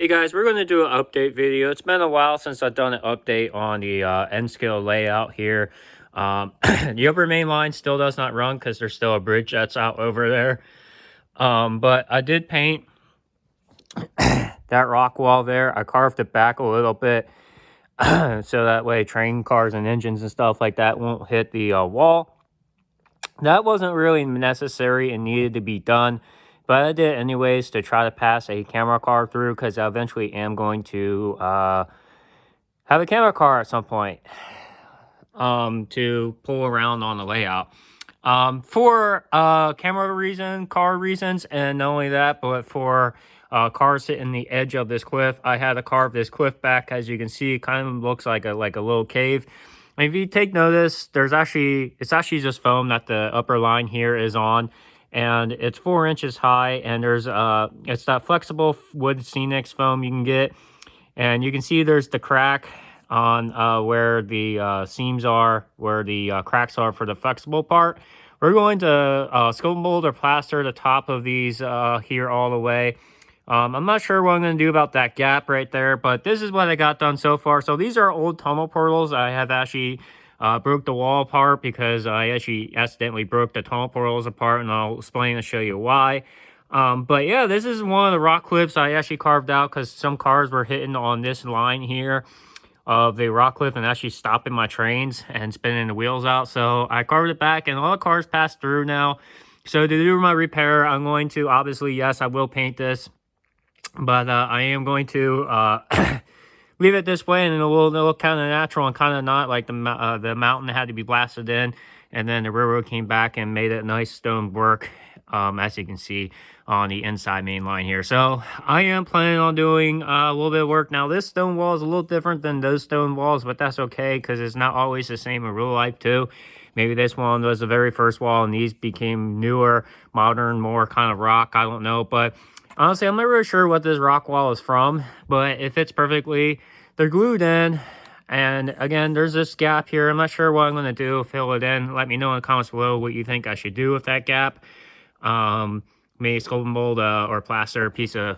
Hey guys, we're going to do an update video. It's been a while since I've done an update on the N-scale layout here. The upper main line still does not run because there's still a bridge that's out over there. But I did paint that rock wall there. I carved it back a little bit so that way train cars and engines and stuff like that won't hit the wall. That wasn't really necessary and needed to be done, but I did anyways to try to pass a camera car through because I eventually am going to have a camera car at some point to pull around on the layout. For camera reason, car reasons, and not only that, but for cars hitting the edge of this cliff, I had to carve this cliff back. As you can see, it kind of looks like a little cave. And if you take notice, it's actually just foam that the upper line here is on, and it's 4 inches high. And there's it's that flexible wood Scenics foam you can get, and you can see there's the crack on where the seams are, where the cracks are for the flexible part. We're going to scope mold or plaster the top of these here all the way. I'm not sure what I'm going to do about that gap right there, but this is what I got done so far. So these are old tunnel portals. I have actually broke the wall apart because I actually accidentally broke the tunnel portals apart, and I'll explain and show you why. But yeah, this is one of the rock cliffs I actually carved out because some cars were hitting on this line here of the rock cliff and actually stopping my trains and spinning the wheels out. So I carved it back and all the cars pass through now. So to do my repair, I'm going to, obviously, yes, I will paint this, but I am going to leave it this way, and it'll look kind of natural and kind of not like the mountain had to be blasted in, and then the railroad came back and made it nice stone work, as you can see on the inside main line here. So I am planning on doing a little bit of work. Now this stone wall is a little different than those stone walls, but that's okay because it's not always the same in real life too. Maybe this one was the very first wall and these became newer, modern, more kind of rock. I don't know, but honestly, I'm not really sure what this rock wall is from, but it fits perfectly. They're glued in, and again, there's this gap here. I'm not sure what I'm going to do, fill it in. Let me know in the comments below what you think I should do with that gap. Maybe sculpt and mold or plaster a piece of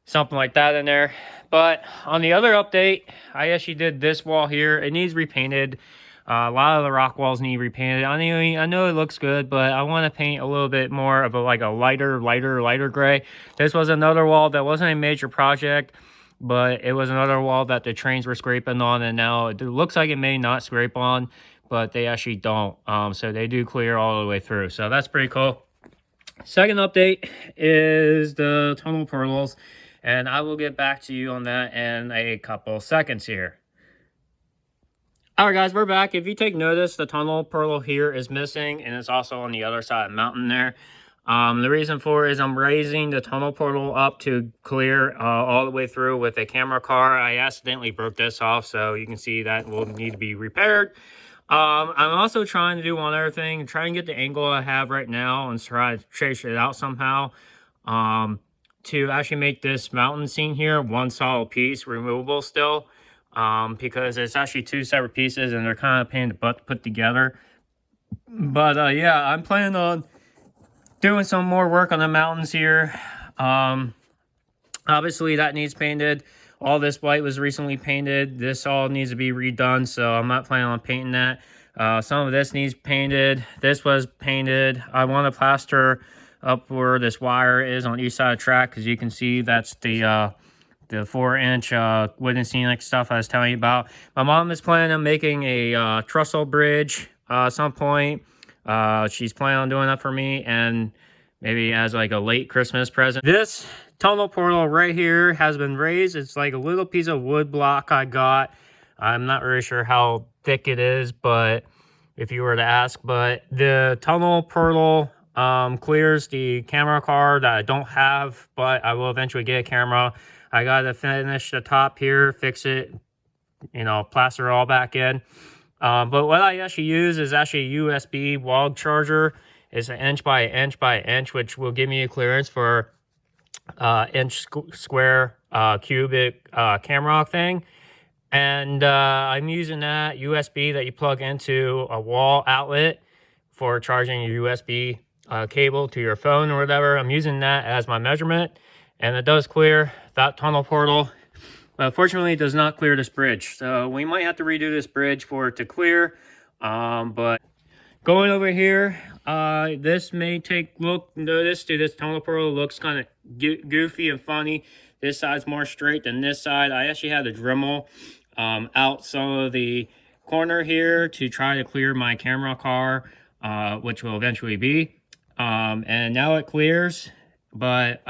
something like that in there. But on the other update, I actually did this wall here. It needs repainted. A lot of the rock walls need repainted. I know it looks good, but I want to paint a little bit more of a lighter gray. This was another wall that wasn't a major project, but it was another wall that the trains were scraping on, and now it looks like it may not scrape on, but they actually don't. So they do clear all the way through. So that's pretty cool. Second update is the tunnel portals, and I will get back to you on that in a couple seconds here. Alright guys, we're back. If you take notice, the tunnel portal here is missing, and it's also on the other side of the mountain there. The reason for it is I'm raising the tunnel portal up to clear all the way through with a camera car. I accidentally broke this off, so you can see that will need to be repaired. I'm also trying to do one other thing, try and get the angle I have right now and try to trace it out somehow to actually make this mountain scene here one solid piece, removable still, because it's actually two separate pieces and they're kind of a pain in the butt to put together. But yeah, I'm planning on doing some more work on the mountains here. Obviously that needs painted. All this white was recently painted. This all needs to be redone, so I'm not planning on painting that. Some of this needs painted. This was painted. I want to plaster up where this wire is on each side of the track, because you can see that's the 4-inch wooden scenic stuff I was telling you about. My mom is planning on making a trestle bridge at some point. She's planning on doing that for me, and maybe as like a late Christmas present. This tunnel portal right here has been raised. It's like a little piece of wood block I got. I'm not really sure how thick it is, but if you were to ask, but the tunnel portal clears the camera car that I don't have, but I will eventually get a camera. I got to finish the top here, fix it, you know, plaster it all back in. But what I actually use is actually a USB wall charger. It's an inch by inch by inch, which will give me a clearance for inch square cubic camera thing. And I'm using that USB that you plug into a wall outlet for charging your USB cable to your phone or whatever. I'm using that as my measurement. and it does clear that tunnel portal. Fortunately, it does not clear this bridge, so we might have to redo this bridge for it to clear. But going over here, this may take notice to this tunnel portal. Looks kind of goofy and funny. This side's more straight than this side. I actually had to Dremel out some of the corner here to try to clear my camera car, which will eventually be. And now it clears, but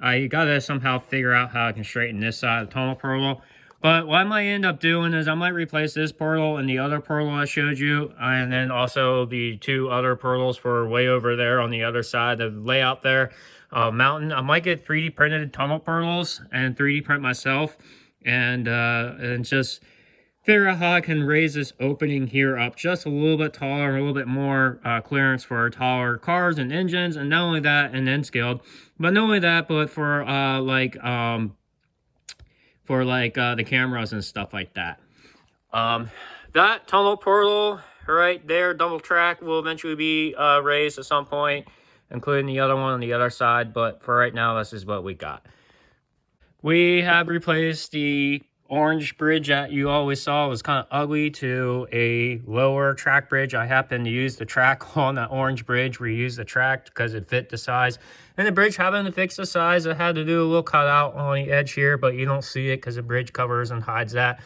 I gotta somehow figure out how I can straighten this side of the tunnel portal. But what I might end up doing is I might replace this portal and the other portal I showed you, and then also the two other portals for way over there on the other side of the layout there. Mountain. I might get 3D printed tunnel portals and 3D print myself, and just figure out how I can raise this opening here up just a little bit taller, a little bit more clearance for taller cars and engines, and not only that, and then scaled, but not only that, but for the cameras and stuff like that. That tunnel portal right there, double track, will eventually be raised at some point, including the other one on the other side, but for right now, this is what we got. We have replaced the orange bridge that you always saw was kind of ugly to a lower track bridge. I happened to use the track on that orange bridge. We used the track because it fit the size. And the bridge happened to fix the size. I had to do a little cutout on the edge here, but you don't see it because the bridge covers and hides that.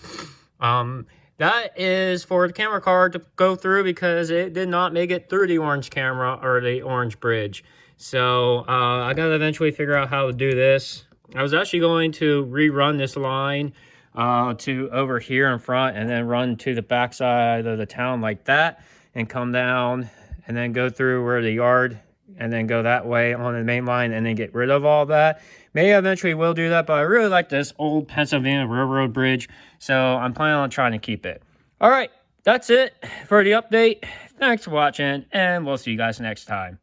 That is for the camera card to go through because it did not make it through the orange camera or the orange bridge. So I got to eventually figure out how to do this. I was actually going to rerun this line to over here in front and then run to the backside of the town like that and come down and then go through where the yard and then go that way on the main line and then get rid of all that. Maybe I eventually will do that, but I really like this old Pennsylvania Railroad bridge, so I'm planning on trying to keep it. All right, that's it for the update. Thanks for watching, and we'll see you guys next time.